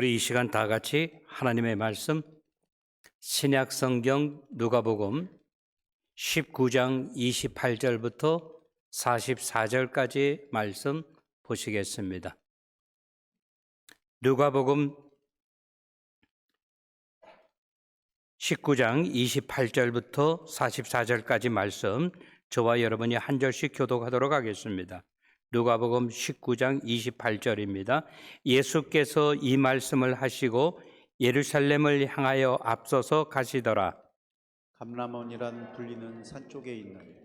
우리 이 시간 다 같이 하나님의 말씀 신약 성경 누가복음 19장 28절부터 44절까지 말씀 보시겠습니다. 누가복음 19장 28절부터 44절까지 말씀 저와 여러분이 한 절씩 교독하도록 하겠습니다. 누가복음 19장 28절입니다. 예수께서 이 말씀을 하시고 예루살렘을 향하여 앞서서 가시더라. 감람원이란 불리는 산 쪽에 있는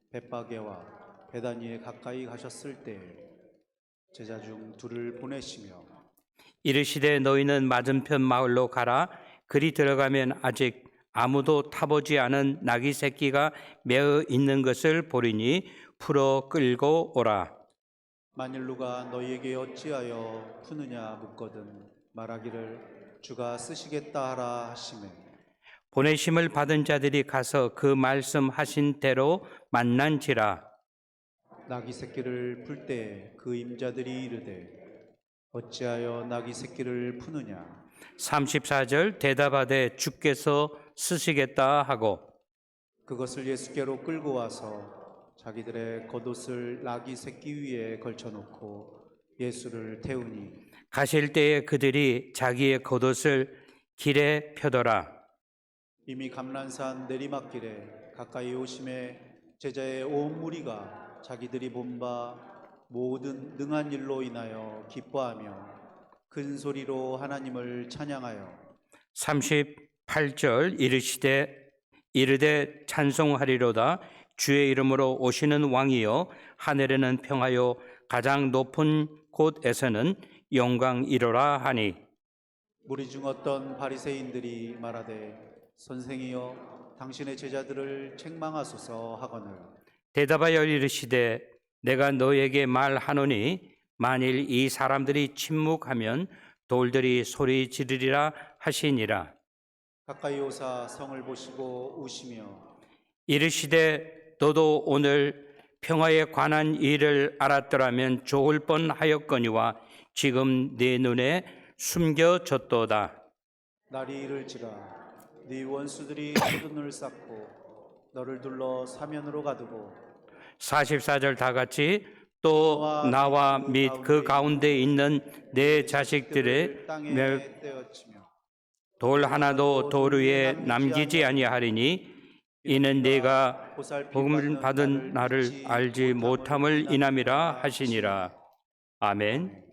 벳바게와 베다니에 가까이 가셨을 때 제자 중 둘을 보내시며 이르시되 너희는 맞은편 마을로 가라. 그리 들어가면 아직 아무도 타보지 않은 나귀 새끼가 매어 있는 것을 보리니 풀어 끌고 오라. 만일 누가 너희에게 어찌하여 푸느냐 묻거든 말하기를 주가 쓰시겠다 하라 하시매 보내심을 받은 자들이 가서 그 말씀하신 대로 만난지라. 나귀 새끼를 풀 때 그 임자들이 이르되 어찌하여 나귀 새끼를 푸느냐 34절 대답하되 주께서 쓰시겠다 하고 그것을 예수께로 끌고 와서 자기들의 겉옷을 나귀 새끼 위에 걸쳐놓고 예수를 태우니 가실 때에 그들이 자기의 겉옷을 길에 펴더라. 이미 감난산 내리막길에 가까이 오심에 제자의 온 무리가 자기들이 본 바 모든 능한 일로 인하여 기뻐하며 큰 소리로 하나님을 찬양하여 38절 이르되 찬송하리로다. 주의 이름으로 오시는 왕이여 하늘에는 평하여 가장 높은 곳에서는 영광이로라 하니 무리 중 어떤 바리새인들이 말하되 선생이여 당신의 제자들을 책망하소서 하거늘 대답하여 이르시되 내가 너에게 말하노니 만일 이 사람들이 침묵하면 돌들이 소리 지르리라 하시니라. 가까이 오사 성을 보시고 우시며 이르시되 너도 오늘 평화에 관한 일을 알았더라면 좋을 뻔하였거니와 지금 네 눈에 숨겨졌도다. 날이 이를지라 네 원수들이 소둔을 쌓고 너를 둘러 사면으로 가두고 44절 다 같이 또 나와 및 그 가운데 있는 내 자식들의 땅에 떼어치며 돌 하나도 돌 위에 남기지 아니하리니 이는 네가 복음을 받은 나를 알지 못함을 인함이라 하시니라. 아멘.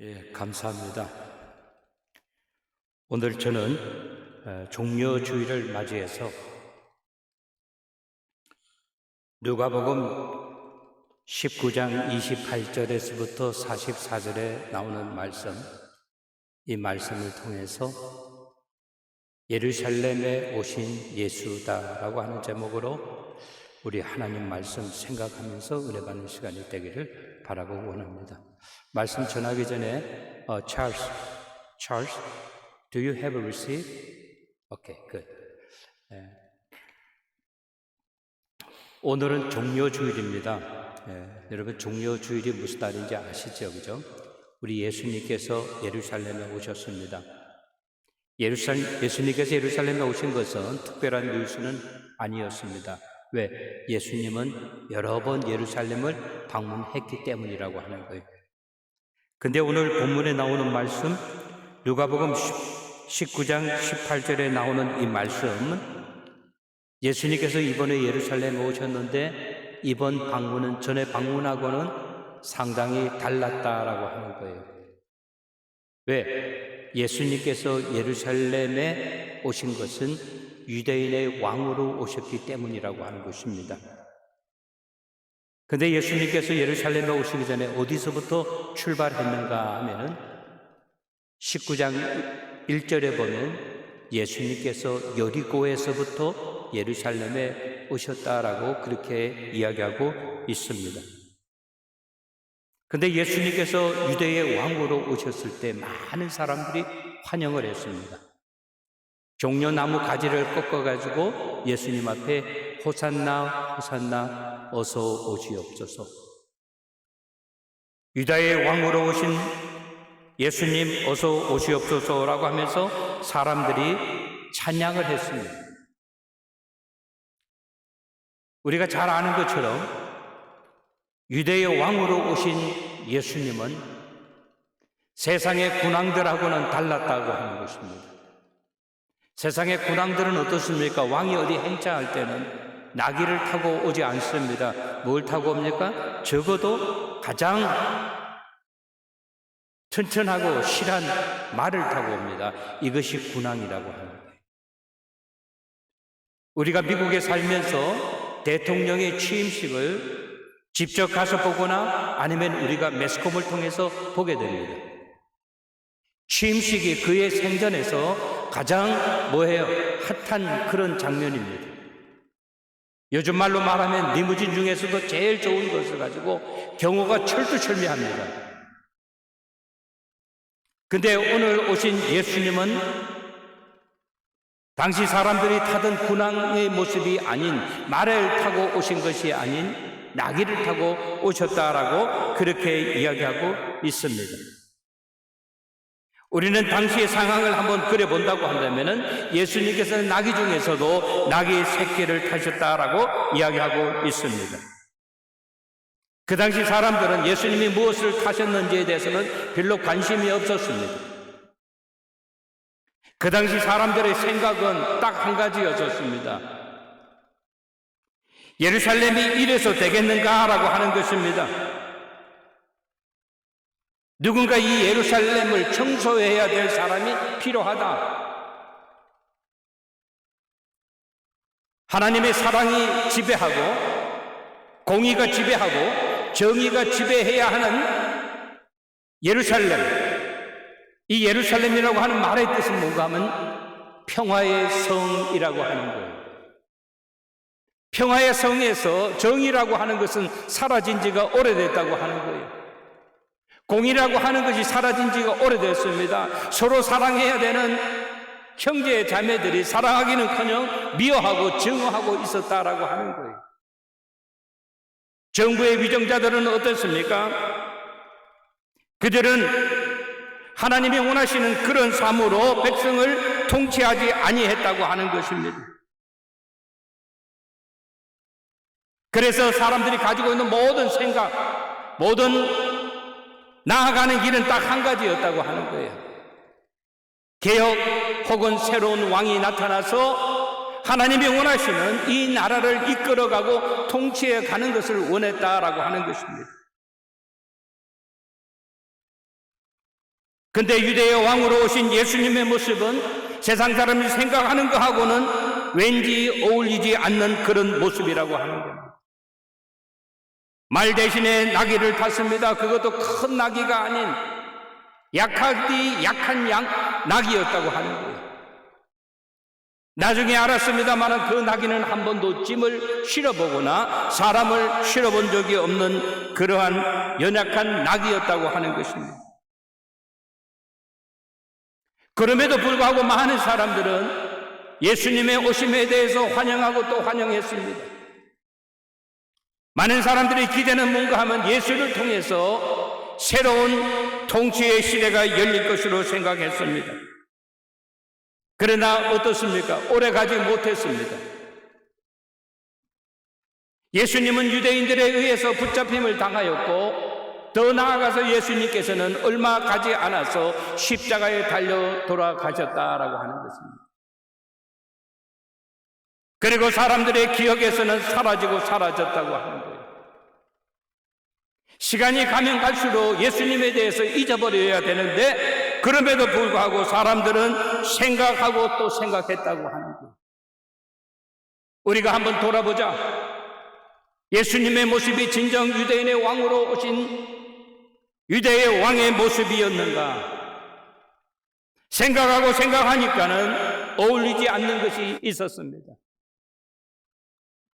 예, 감사합니다. 오늘 저는 종려주의를 맞이해서 누가복음 19장 28절에서부터 44절에 나오는 말씀, 이 말씀을 통해서 예루살렘에 오신 예수다라고 하는 제목으로 우리 하나님 말씀 생각하면서 은혜 받는 시간이 되기를 바라고 원합니다. 말씀 전하기 전에 Charles, do you have a receipt? Okay, good. 오늘은 종려주일입니다. 여러분 종려주일이 무슨 날인지 아시죠? 그죠? 우리 예수님께서 예루살렘에 오셨습니다. 예수님께서 예루살렘에 오신 것은 특별한 뉴스는 아니었습니다. 왜? 예수님은 여러 번 예루살렘을 방문했기 때문이라고 하는 거예요. 근데 오늘 본문에 나오는 말씀, 누가복음 19장 18절에 나오는 이 말씀은 예수님께서 이번에 예루살렘에 오셨는데 이번 방문은 전에 방문하고는 상당히 달랐다라고 하는 거예요. 왜? 예수님께서 예루살렘에 오신 것은 유대인의 왕으로 오셨기 때문이라고 하는 것입니다. 근데 예수님께서 예루살렘에 오시기 전에 어디서부터 출발했는가 하면은 19장 1절에 보면 예수님께서 여리고에서부터 예루살렘에 오셨다라고 그렇게 이야기하고 있습니다. 근데 예수님께서 유대의 왕으로 오셨을 때 많은 사람들이 환영을 했습니다. 종려나무 가지를 꺾어가지고 예수님 앞에 호산나 호산나 어서 오시옵소서. 유다의 왕으로 오신 예수님 어서 오시옵소서라고 하면서 사람들이 찬양을 했습니다. 우리가 잘 아는 것처럼 유대의 왕으로 오신 예수님은 세상의 군왕들하고는 달랐다고 하는 것입니다. 세상의 군왕들은 어떻습니까? 왕이 어디 행차할 때는 나귀를 타고 오지 않습니다. 뭘 타고 옵니까? 적어도 가장 튼튼하고 실한 말을 타고 옵니다. 이것이 군왕이라고 하는 거예요. 우리가 미국에 살면서 대통령의 취임식을 직접 가서 보거나 아니면 우리가 매스컴을 통해서 보게 됩니다. 취임식이 그의 생전에서 가장 핫한 그런 장면입니다. 요즘 말로 말하면 리무진 중에서도 제일 좋은 것을 가지고 경호가 철두철미합니다. 근데 오늘 오신 예수님은 당시 사람들이 타던 군왕의 모습이 아닌 말을 타고 오신 것이 아닌 나귀를 타고 오셨다라고 그렇게 이야기하고 있습니다. 우리는 당시의 상황을 한번 그려본다고 한다면 예수님께서는 나귀 중에서도 나귀 새끼를 타셨다라고 이야기하고 있습니다. 그 당시 사람들은 예수님이 무엇을 타셨는지에 대해서는 별로 관심이 없었습니다. 그 당시 사람들의 생각은 딱 한 가지였었습니다. 예루살렘이 이래서 되겠는가라고 하는 것입니다. 누군가 이 예루살렘을 청소해야 될 사람이 필요하다. 하나님의 사랑이 지배하고 공의가 지배하고 정의가 지배해야 하는 예루살렘. 이 예루살렘이라고 하는 말의 뜻은 뭔가 하면 평화의 성이라고 하는 거예요. 평화의 성에서 정의라고 하는 것은 사라진 지가 오래됐다고 하는 거예요. 공의라고 하는 것이 사라진 지가 오래됐습니다. 서로 사랑해야 되는 형제 자매들이 사랑하기는커녕 미워하고 증오하고 있었다라고 하는 거예요. 정부의 위정자들은 어떻습니까? 그들은 하나님이 원하시는 그런 삶으로 백성을 통치하지 아니했다고 하는 것입니다. 그래서 사람들이 가지고 있는 모든 생각, 모든 나아가는 길은 딱 한 가지였다고 하는 거예요. 개혁 혹은 새로운 왕이 나타나서 하나님이 원하시는 이 나라를 이끌어가고 통치해 가는 것을 원했다라고 하는 것입니다. 근데 유대의 왕으로 오신 예수님의 모습은 세상 사람이 생각하는 거하고는 왠지 어울리지 않는 그런 모습이라고 하는 겁니다. 말 대신에 나귀를 탔습니다. 그것도 큰 나귀가 아닌 약하디 약한 나귀였다고 하는 거예요. 나중에 알았습니다만 그 나귀는 한 번도 짐을 실어보거나 사람을 실어본 적이 없는 그러한 연약한 나귀였다고 하는 것입니다. 그럼에도 불구하고 많은 사람들은 예수님의 오심에 대해서 환영하고 또 환영했습니다. 많은 사람들의 기대는 뭔가 하면 예수를 통해서 새로운 통치의 시대가 열릴 것으로 생각했습니다. 그러나 어떻습니까? 오래 가지 못했습니다. 예수님은 유대인들에 의해서 붙잡힘을 당하였고 더 나아가서 예수님께서는 얼마 가지 않아서 십자가에 달려 돌아가셨다라고 하는 것입니다. 그리고 사람들의 기억에서는 사라지고 사라졌다고 하는 거예요. 시간이 가면 갈수록 예수님에 대해서 잊어버려야 되는데 그럼에도 불구하고 사람들은 생각하고 또 생각했다고 하는 거예요. 우리가 한번 돌아보자. 예수님의 모습이 진정 유대인의 왕으로 오신 유대의 왕의 모습이었는가? 생각하고 생각하니까는 어울리지 않는 것이 있었습니다.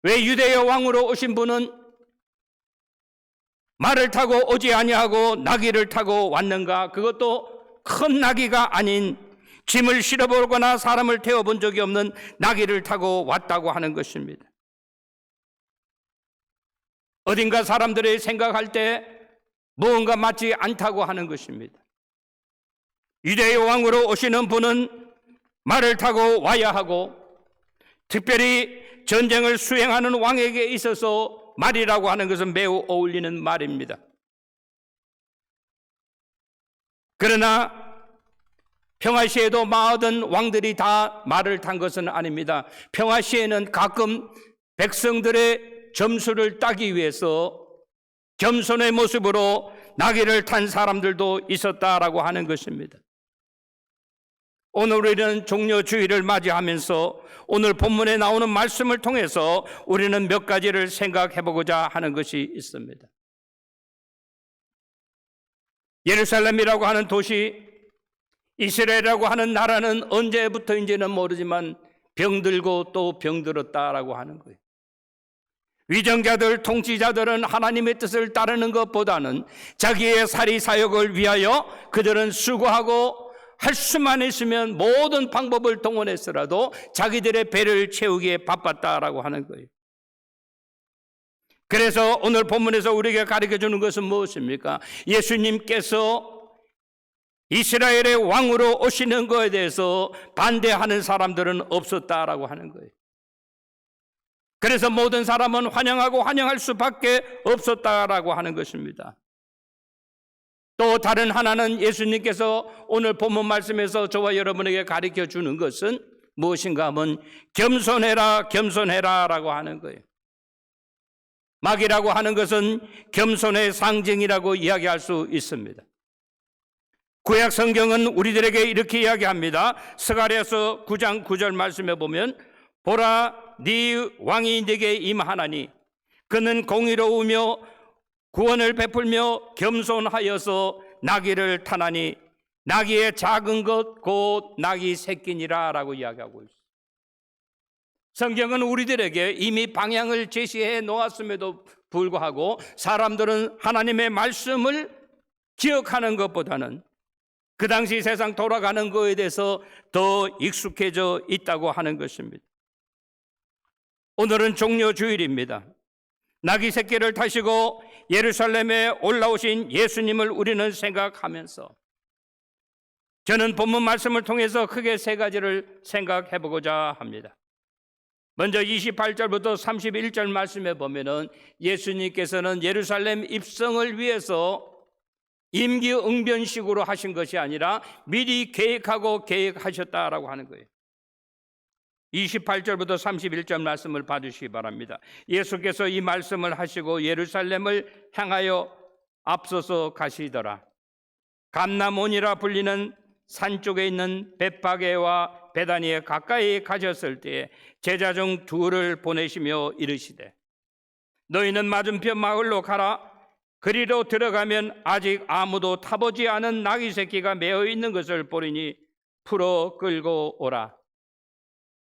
왜 유대의 왕으로 오신 분은 말을 타고 오지 아니하고 나귀를 타고 왔는가? 그것도 큰 나귀가 아닌 짐을 실어보거나 사람을 태워본 적이 없는 나귀를 타고 왔다고 하는 것입니다. 어딘가 사람들이 생각할 때 무언가 맞지 않다고 하는 것입니다. 유대의 왕으로 오시는 분은 말을 타고 와야 하고 특별히 전쟁을 수행하는 왕에게 있어서 말이라고 하는 것은 매우 어울리는 말입니다. 그러나 평화시에도 많은 왕들이 다 말을 탄 것은 아닙니다. 평화시에는 가끔 백성들의 점수를 따기 위해서 겸손의 모습으로 나귀를 탄 사람들도 있었다라고 하는 것입니다. 오늘 우리는 종료주의를 맞이하면서 오늘 본문에 나오는 말씀을 통해서 우리는 몇 가지를 생각해 보고자 하는 것이 있습니다. 예루살렘이라고 하는 도시, 이스라엘이라고 하는 나라는 언제부터인지는 모르지만 병들고 또 병들었다라고 하는 거예요. 위정자들, 통치자들은 하나님의 뜻을 따르는 것보다는 자기의 사리 사역을 위하여 그들은 수고하고 할 수만 있으면 모든 방법을 동원해서라도 자기들의 배를 채우기에 바빴다라고 하는 거예요. 그래서 오늘 본문에서 우리에게 가르쳐주는 것은 무엇입니까? 예수님께서 이스라엘의 왕으로 오시는 것에 대해서 반대하는 사람들은 없었다라고 하는 거예요. 그래서 모든 사람은 환영하고 환영할 수밖에 없었다라고 하는 것입니다. 또 다른 하나는 예수님께서 오늘 본문 말씀에서 저와 여러분에게 가르쳐 주는 것은 무엇인가 하면 겸손해라 겸손해라 라고 하는 거예요. 막이라고 하는 것은 겸손의 상징이라고 이야기할 수 있습니다. 구약 성경은 우리들에게 이렇게 이야기합니다. 스가랴서 9장 9절 말씀에 보면 보라 네 왕이 네게 임하나니 그는 공의로우며 구원을 베풀며 겸손하여서 나귀를 타나니 나귀의 작은 것 곧 나귀 새끼니라 라고 이야기하고 있습니다. 성경은 우리들에게 이미 방향을 제시해 놓았음에도 불구하고 사람들은 하나님의 말씀을 기억하는 것보다는 그 당시 세상 돌아가는 것에 대해서 더 익숙해져 있다고 하는 것입니다. 오늘은 종료주일입니다. 나귀 새끼를 타시고 예루살렘에 올라오신 예수님을 우리는 생각하면서 저는 본문 말씀을 통해서 크게 세 가지를 생각해 보고자 합니다. 먼저 28절부터 31절 말씀에 보면은 예수님께서는 예루살렘 입성을 위해서 임기응변식으로 하신 것이 아니라 미리 계획하고 계획하셨다라고 하는 거예요. 28절부터 31절 말씀을 봐주시기 바랍니다. 예수께서 이 말씀을 하시고 예루살렘을 향하여 앞서서 가시더라. 감람온이라 불리는 산 쪽에 있는 벳파게와 베다니에 가까이 가셨을 때에 제자 중 둘을 보내시며 이르시되 너희는 맞은편 마을로 가라. 그리로 들어가면 아직 아무도 타보지 않은 나귀 새끼가 매어 있는 것을 보리니 풀어 끌고 오라.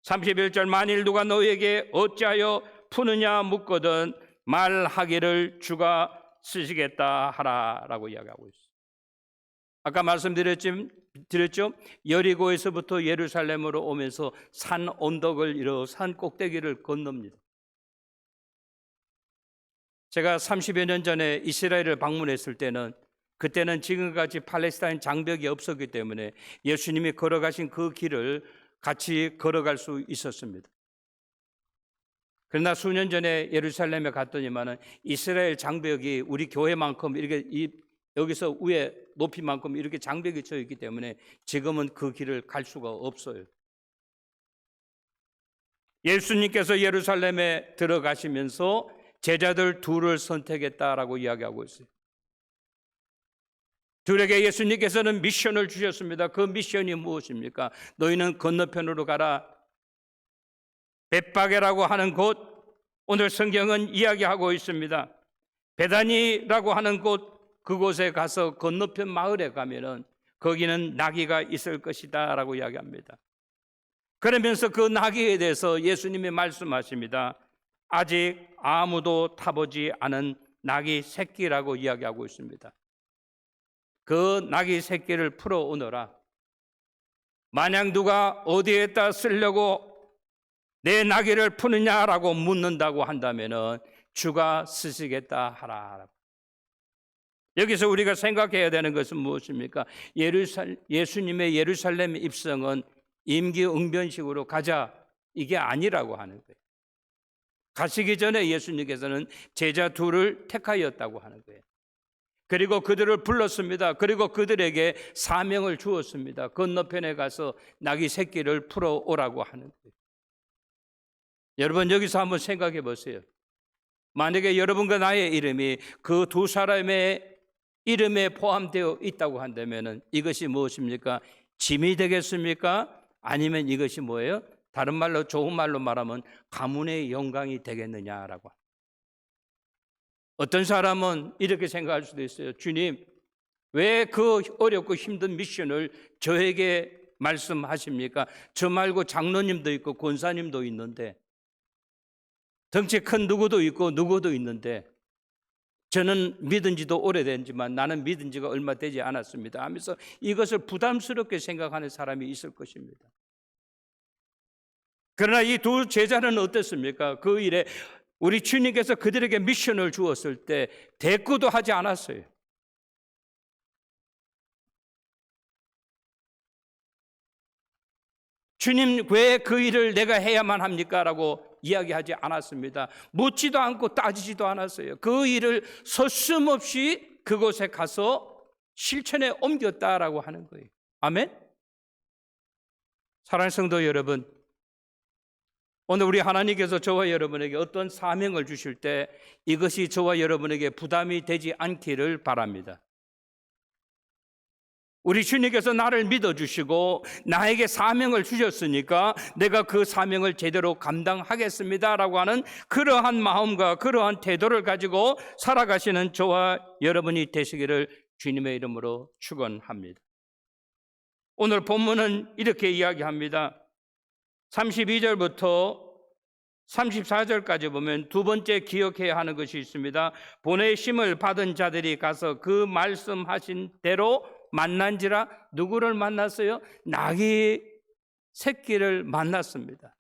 31절 만일 누가 너희에게 어찌하여 푸느냐 묻거든 말하기를 주가 쓰시겠다 하라라고 이야기하고 있어요. 아까 말씀드렸죠? 여리고에서부터 예루살렘으로 오면서 산 언덕을 이뤄 산 꼭대기를 건넙니다. 제가 30여 년 전에 이스라엘을 방문했을 때는 그때는 지금같이 팔레스타인 장벽이 없었기 때문에 예수님이 걸어가신 그 길을 같이 걸어갈 수 있었습니다. 그러나 수년 전에 예루살렘에 갔더니만은 이스라엘 장벽이 우리 교회만큼 이렇게 여기서 위에 높이만큼 이렇게 장벽이 쳐 있기 때문에 지금은 그 길을 갈 수가 없어요. 예수님께서 예루살렘에 들어가시면서 제자들 둘을 선택했다라고 이야기하고 있어요. 둘에게 예수님께서는 미션을 주셨습니다. 그 미션이 무엇입니까? 너희는 건너편으로 가라. 벳바게라고 하는 곳, 오늘 성경은 이야기하고 있습니다. 베다니라고 하는 곳, 그곳에 가서 건너편 마을에 가면은 거기는 나귀가 있을 것이다라고 이야기합니다. 그러면서 그 나귀에 대해서 예수님이 말씀하십니다. 아직 아무도 타보지 않은 나귀 새끼라고 이야기하고 있습니다. 그 나귀 새끼를 풀어 오너라. 만약 누가 어디에다 쓰려고 내 나귀를 푸느냐라고 묻는다고 한다면은 주가 쓰시겠다 하라. 여기서 우리가 생각해야 되는 것은 무엇입니까? 예수님의 예루살렘 입성은 임기응변식으로 가자 이게 아니라고 하는 거예요. 가시기 전에 예수님께서는 제자 둘을 택하였다고 하는 거예요. 그리고 그들을 불렀습니다. 그리고 그들에게 사명을 주었습니다. 건너편에 가서 나귀 새끼를 풀어 오라고 하는 거예요. 여러분 여기서 한번 생각해 보세요. 만약에 여러분과 나의 이름이 그 두 사람의 이름에 포함되어 있다고 한다면 이것이 무엇입니까? 짐이 되겠습니까? 아니면 이것이 뭐예요? 다른 말로 좋은 말로 말하면 가문의 영광이 되겠느냐라고. 어떤 사람은 이렇게 생각할 수도 있어요. 주님, 왜 그 어렵고 힘든 미션을 저에게 말씀하십니까? 저 말고 장로님도 있고 권사님도 있는데 덩치 큰 누구도 있고 누구도 있는데 저는 믿은 지도 오래된지만 나는 믿은 지가 얼마 되지 않았습니다 하면서 이것을 부담스럽게 생각하는 사람이 있을 것입니다. 그러나 이 두 제자는 어땠습니까? 그 일에 우리 주님께서 그들에게 미션을 주었을 때 대꾸도 하지 않았어요. 주님 왜 그 일을 내가 해야만 합니까? 라고 이야기하지 않았습니다. 묻지도 않고 따지지도 않았어요. 그 일을 서슴없이 그곳에 가서 실천에 옮겼다라고 하는 거예요. 아멘? 사랑하는 성도 여러분, 오늘 우리 하나님께서 저와 여러분에게 어떤 사명을 주실 때 이것이 저와 여러분에게 부담이 되지 않기를 바랍니다. 우리 주님께서 나를 믿어주시고 나에게 사명을 주셨으니까 내가 그 사명을 제대로 감당하겠습니다라고 하는 그러한 마음과 그러한 태도를 가지고 살아가시는 저와 여러분이 되시기를 주님의 이름으로 축원합니다. 오늘 본문은 이렇게 이야기합니다. 32절부터 34절까지 보면 두 번째 기억해야 하는 것이 있습니다. 보내심을 받은 자들이 가서 그 말씀하신 대로 만난지라. 누구를 만났어요? 나귀 새끼를 만났습니다.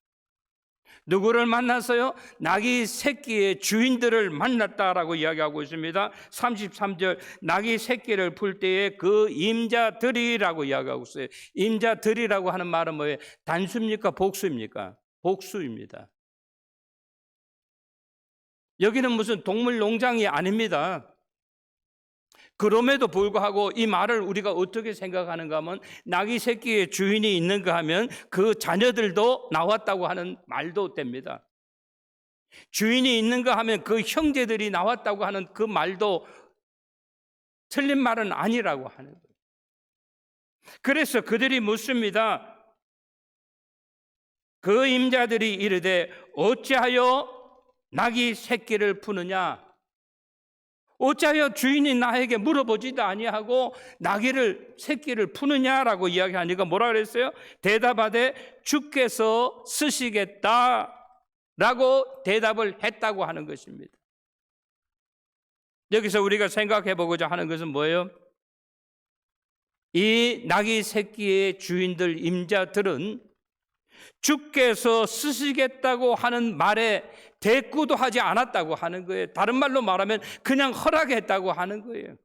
누구를 만났어요? 나귀 새끼의 주인들을 만났다라고 이야기하고 있습니다. 33절 나귀 새끼를 풀 때에 그 임자들이라고 이야기하고 있어요. 임자들이라고 하는 말은 뭐예요? 단수입니까? 복수입니까? 복수입니다. 여기는 무슨 동물 농장이 아닙니다. 그럼에도 불구하고 이 말을 우리가 어떻게 생각하는가 하면 나귀 새끼의 주인이 있는가 하면 그 자녀들도 나왔다고 하는 말도 됩니다. 주인이 있는가 하면 그 형제들이 나왔다고 하는 그 말도 틀린 말은 아니라고 하는 거예요. 그래서 그들이 묻습니다. 그 임자들이 이르되 어찌하여 나귀 새끼를 푸느냐? 어찌하여 주인이 나에게 물어보지도 아니하고 나귀를 새끼를 푸느냐라고 이야기하니까 뭐라 그랬어요? 대답하되 주께서 쓰시겠다라고 대답을 했다고 하는 것입니다. 여기서 우리가 생각해 보고자 하는 것은 뭐예요? 이 나귀 새끼의 주인들 임자들은 주께서 쓰시겠다고 하는 말에 대꾸도 하지 않았다고 하는 거예요. 다른 말로 말하면 그냥 허락했다고 하는 거예요.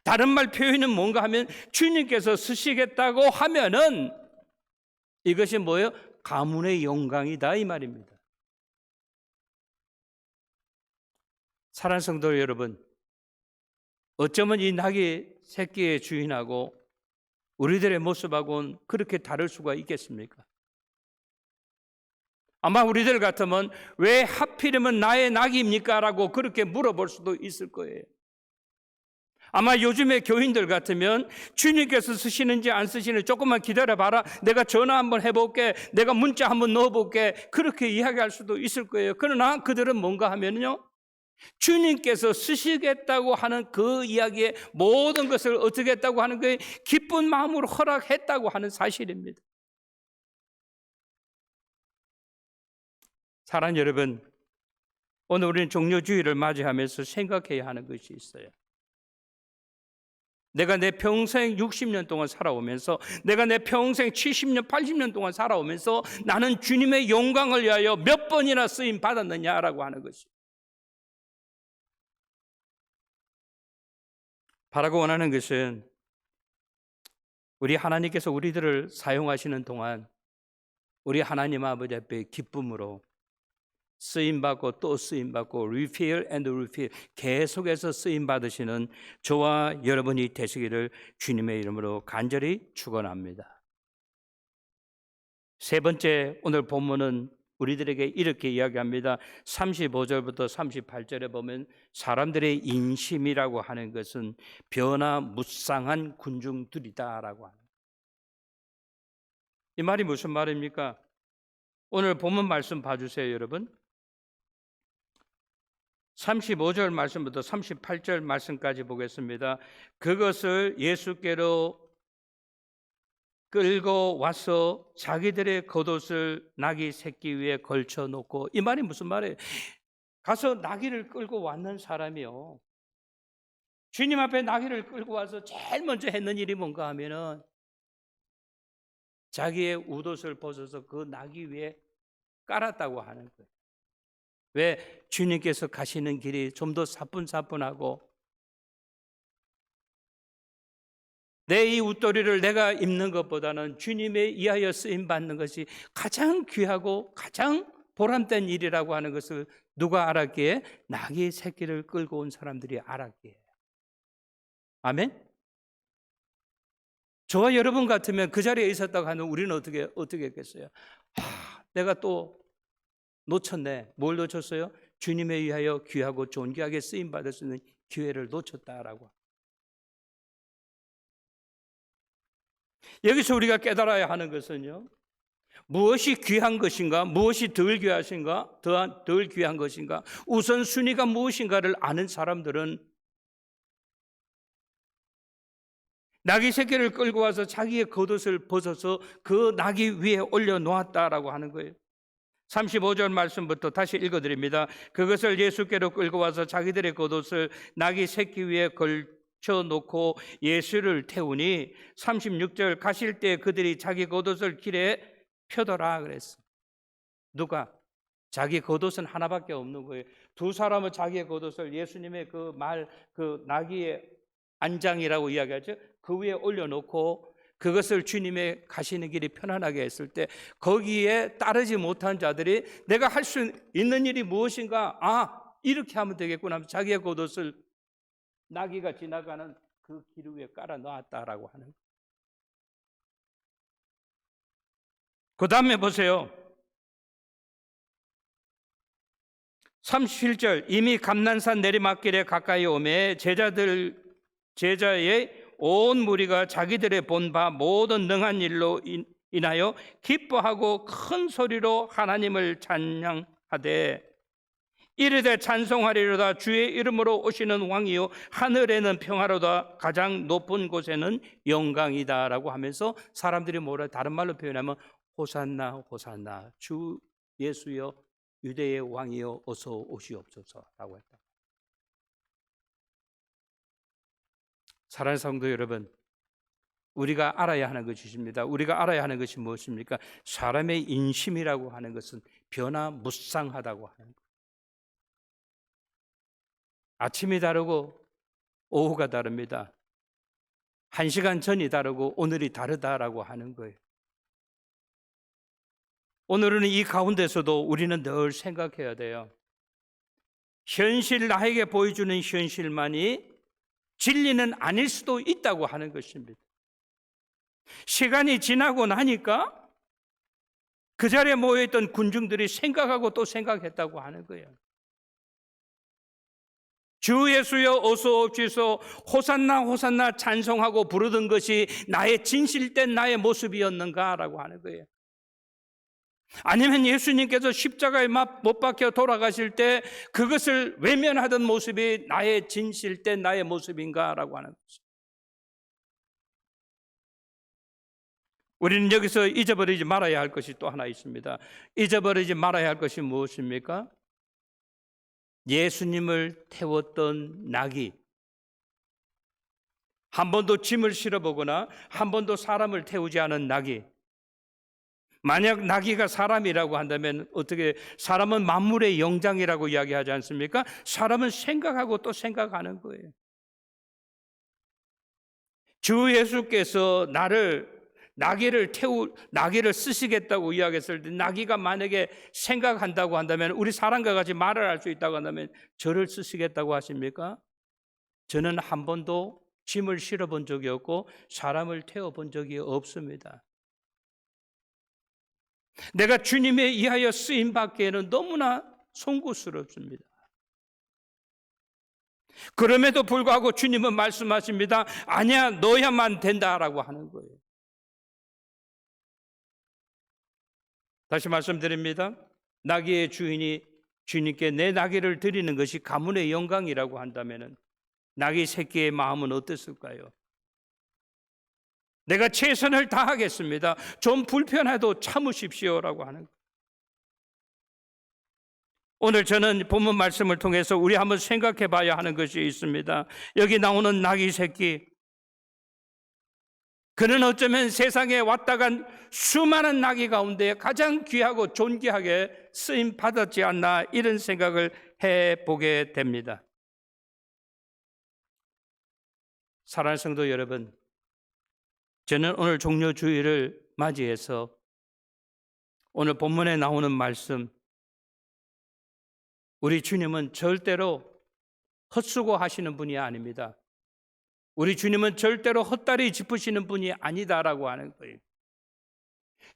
다른 말 표현은 뭔가 하면 주님께서 쓰시겠다고 하면은 이것이 뭐예요? 가문의 영광이다 이 말입니다. 사랑하는 성도 여러분, 어쩌면 이 나귀 새끼의 주인하고 우리들의 모습하고는 그렇게 다를 수가 있겠습니까? 아마 우리들 같으면 왜 하필이면 나의 낙입니까? 라고 그렇게 물어볼 수도 있을 거예요. 아마 요즘의 교인들 같으면 주님께서 쓰시는지 안 쓰시는지 조금만 기다려봐라. 내가 전화 한번 해볼게. 내가 문자 한번 넣어볼게. 그렇게 이야기할 수도 있을 거예요. 그러나 그들은 뭔가 하면요, 주님께서 쓰시겠다고 하는 그 이야기에 모든 것을 어떻게 했다고 하는 거예요? 기쁜 마음으로 허락했다고 하는 사실입니다. 사랑하는 여러분, 오늘 우리는 종료주의를 맞이하면서 생각해야 하는 것이 있어요. 내가 내 평생 60년 동안 살아오면서, 내가 내 평생 70년, 80년 동안 살아오면서 나는 주님의 영광을 위하여 몇 번이나 쓰임 받았느냐라고 하는 것이. 바라고 원하는 것은 우리 하나님께서 우리들을 사용하시는 동안 우리 하나님 아버지 앞에 기쁨으로 쓰임받고 또 쓰임받고 refill and refill 계속해서 쓰임받으시는 저와 여러분이 되시기를 주님의 이름으로 간절히 축원합니다. 세 번째, 오늘 본문은 우리들에게 이렇게 이야기합니다. 35절부터 38절에 보면 사람들의 인심이라고 하는 것은 변화무쌍한 군중들이다라고 하는. 이 말이 무슨 말입니까? 오늘 본문 말씀 봐주세요, 여러분. 35절 말씀부터 38절 말씀까지 보겠습니다. 그것을 예수께로 끌고 와서 자기들의 겉옷을 나귀 새끼 위에 걸쳐 놓고, 이 말이 무슨 말이에요? 가서 나귀를 끌고 왔는 사람이요, 주님 앞에 나귀를 끌고 와서 제일 먼저 했는 일이 뭔가 하면은 자기의 웃옷을 벗어서 그 나귀 위에 깔았다고 하는 거예요. 왜? 주님께서 가시는 길이 좀 더 사뿐사뿐하고 내 이 웃도리를 내가 입는 것보다는 주님에 의하여 쓰임받는 것이 가장 귀하고 가장 보람된 일이라고 하는 것을 누가 알았기에? 나귀 새끼를 끌고 온 사람들이 알았기에. 아멘? 저와 여러분 같으면 그 자리에 있었다고 하면 우리는 어떻게 했겠어요? 내가 또 놓쳤네. 뭘 놓쳤어요? 주님에 의하여 귀하고 존귀하게 쓰임받을 수 있는 기회를 놓쳤다라고. 여기서 우리가 깨달아야 하는 것은요, 무엇이 귀한 것인가, 무엇이 덜 귀하신가, 덜 귀한 것인가, 우선순위가 무엇인가를 아는 사람들은 나귀 새끼를 끌고 와서 자기의 겉옷을 벗어서 그 나귀 위에 올려놓았다라고 하는 거예요. 35절 말씀부터 다시 읽어드립니다. 그것을 예수께로 끌고 와서 자기들의 겉옷을 나귀 새끼 위에 걸쳐놓고 예수를 태우니 36절 가실 때 그들이 자기 겉옷을 길에 펴더라 그랬어. 누가? 자기 겉옷은 하나밖에 없는 거예요. 두 사람은 자기의 겉옷을 예수님의 그 나귀의 안장이라고 이야기하죠. 그 위에 올려놓고 그것을 주님의 가시는 길이 편안하게 했을 때 거기에 따르지 못한 자들이 내가 할 수 있는 일이 무엇인가? 이렇게 하면 되겠구나 하면서 자기의 겉옷을 나귀가 지나가는 그 길 위에 깔아 놓았다라고 하는 거예요. 그 다음에 보세요. 37절 이미 감난산 내리막길에 가까이 오매 제자의 온 무리가 자기들의 본 바 모든 능한 일로 인하여 기뻐하고 큰 소리로 하나님을 찬양하되 이르되 찬송하리로다. 주의 이름으로 오시는 왕이요 하늘에는 평화로다. 가장 높은 곳에는 영광이다라고 하면서 사람들이 뭐라 다른 말로 표현하면 호산나 호산나 주 예수여 유대의 왕이여 어서 오시옵소서라고 했다. 사랑하는 성도 여러분, 우리가 알아야 하는 것이 있습니다. 우리가 알아야 하는 것이 무엇입니까? 사람의 인심이라고 하는 것은 변화무쌍하다고 하는 것. 아침이 다르고 오후가 다릅니다. 1시간 전이 다르고 오늘이 다르다라고 하는 거예요. 오늘은 이 가운데서도 우리는 늘 생각해야 돼요. 현실, 나에게 보여주는 현실만이 진리는 아닐 수도 있다고 하는 것입니다. 시간이 지나고 나니까 그 자리에 모여있던 군중들이 생각하고 또 생각했다고 하는 거예요. 주 예수여 어서 오시소 호산나 호산나 찬송하고 부르던 것이 나의 진실된 나의 모습이었는가라고 하는 거예요. 아니면 예수님께서 십자가에 못 박혀 돌아가실 때 그것을 외면하던 모습이 나의 진실된 나의 모습인가라고 하는 거죠. 우리는 여기서 잊어버리지 말아야 할 것이 또 하나 있습니다. 잊어버리지 말아야 할 것이 무엇입니까? 예수님을 태웠던 낙이 한 번도 짐을 실어보거나 한 번도 사람을 태우지 않은 낙이, 만약 나귀가 사람이라고 한다면 어떻게, 사람은 만물의 영장이라고 이야기하지 않습니까? 사람은 생각하고 또 생각하는 거예요. 주 예수께서 나귀를 쓰시겠다고 이야기했을 때 나귀가 만약에 생각한다고 한다면, 우리 사람과 같이 말을 할 수 있다고 한다면 저를 쓰시겠다고 하십니까? 저는 한 번도 짐을 실어본 적이 없고 사람을 태워본 적이 없습니다. 내가 주님에 의하여 쓰임받기에는 너무나 송구스럽습니다. 그럼에도 불구하고 주님은 말씀하십니다. 아니야, 너야만 된다라고 하는 거예요. 다시 말씀드립니다. 나귀의 주인이 주님께 내 나귀를 드리는 것이 가문의 영광이라고 한다면 나귀 새끼의 마음은 어땠을까요? 내가 최선을 다하겠습니다. 좀 불편해도 참으십시오라고 하는 거예요. 오늘 저는 본문 말씀을 통해서 우리 한번 생각해 봐야 하는 것이 있습니다. 여기 나오는 나귀 새끼, 그는 어쩌면 세상에 왔다 간 수많은 나귀 가운데 가장 귀하고 존귀하게 쓰임 받았지 않나, 이런 생각을 해보게 됩니다. 사랑하는 성도 여러분, 저는 오늘 종료주일을 맞이해서 오늘 본문에 나오는 말씀, 우리 주님은 절대로 헛수고하시는 분이 아닙니다. 우리 주님은 절대로 헛다리 짚으시는 분이 아니다라고 하는 거예요.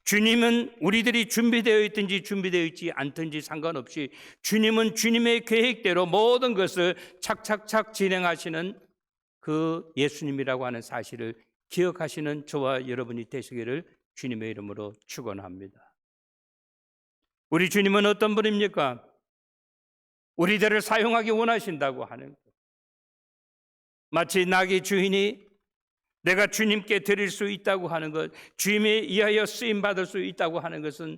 주님은 우리들이 준비되어 있든지 준비되어 있지 않든지 상관없이 주님은 주님의 계획대로 모든 것을 착착착 진행하시는 그 예수님이라고 하는 사실을 기억하시는 저와 여러분이 되시기를 주님의 이름으로 축원합니다. 우리 주님은 어떤 분입니까? 우리들을 사용하기 원하신다고 하는 것. 마치 나귀 주인이 내가 주님께 드릴 수 있다고 하는 것, 주님에 의하여 쓰임받을 수 있다고 하는 것은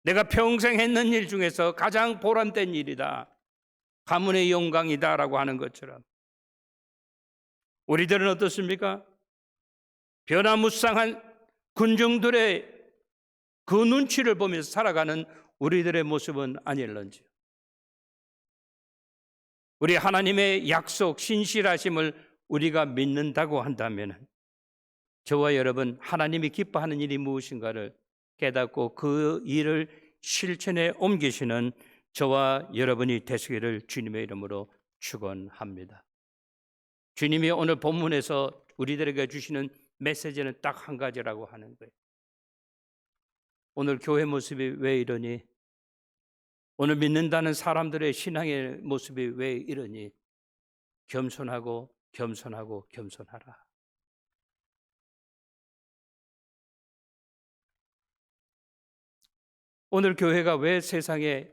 내가 평생 했는 일 중에서 가장 보람된 일이다, 가문의 영광이다라고 하는 것처럼, 우리들은 어떻습니까? 변화무쌍한 군중들의 그 눈치를 보면서 살아가는 우리들의 모습은 아닐런지요. 우리 하나님의 약속, 신실하심을 우리가 믿는다고 한다면 저와 여러분, 하나님이 기뻐하는 일이 무엇인가를 깨닫고 그 일을 실천에 옮기시는 저와 여러분이 되시기를 주님의 이름으로 축원합니다. 주님이 오늘 본문에서 우리들에게 주시는 메시지는 딱 한 가지라고 하는 거예요. 오늘 교회 모습이 왜 이러니? 오늘 믿는다는 사람들의 신앙의 모습이 왜 이러니? 겸손하고 겸손하고 겸손하라. 오늘 교회가 왜 세상에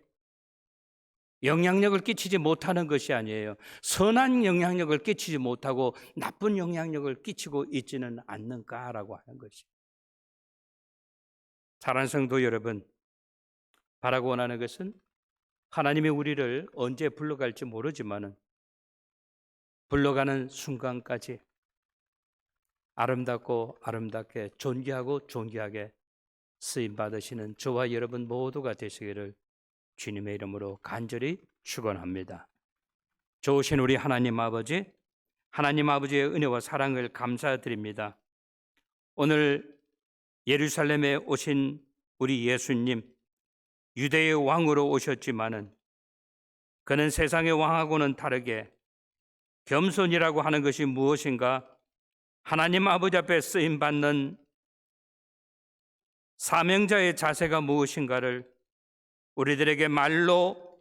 영향력을 끼치지 못하는 것이 아니에요. 선한 영향력을 끼치지 못하고 나쁜 영향력을 끼치고 있지는 않는가라고 하는 것이. 사랑하는 성도 여러분, 바라고 원하는 것은 하나님이 우리를 언제 불러갈지 모르지만은 불러가는 순간까지 아름답고 아름답게 존귀하고 존귀하게 쓰임 받으시는 저와 여러분 모두가 되시기를 주님의 이름으로 간절히 축원합니다. 좋으신 우리 하나님 아버지의 은혜와 사랑을 감사드립니다. 오늘 예루살렘에 오신 우리 예수님, 유대의 왕으로 오셨지만은 그는 세상의 왕하고는 다르게 겸손이라고 하는 것이 무엇인가, 하나님 아버지 앞에 쓰임 받는 사명자의 자세가 무엇인가를 우리들에게 말로,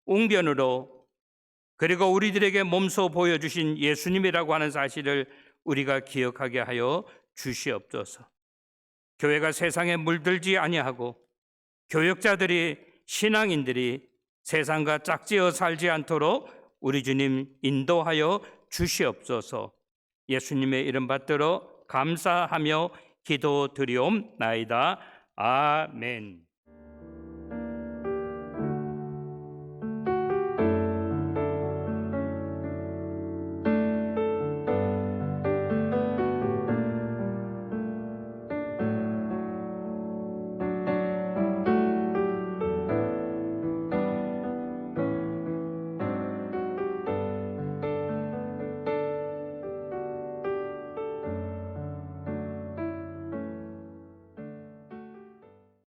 웅변으로, 그리고 우리들에게 몸소 보여주신 예수님이라고 하는 사실을 우리가 기억하게 하여 주시옵소서. 교회가 세상에 물들지 아니하고 교역자들이, 신앙인들이 세상과 짝지어 살지 않도록 우리 주님 인도하여 주시옵소서. 예수님의 이름 받들어 감사하며 기도드리옵나이다. 아멘.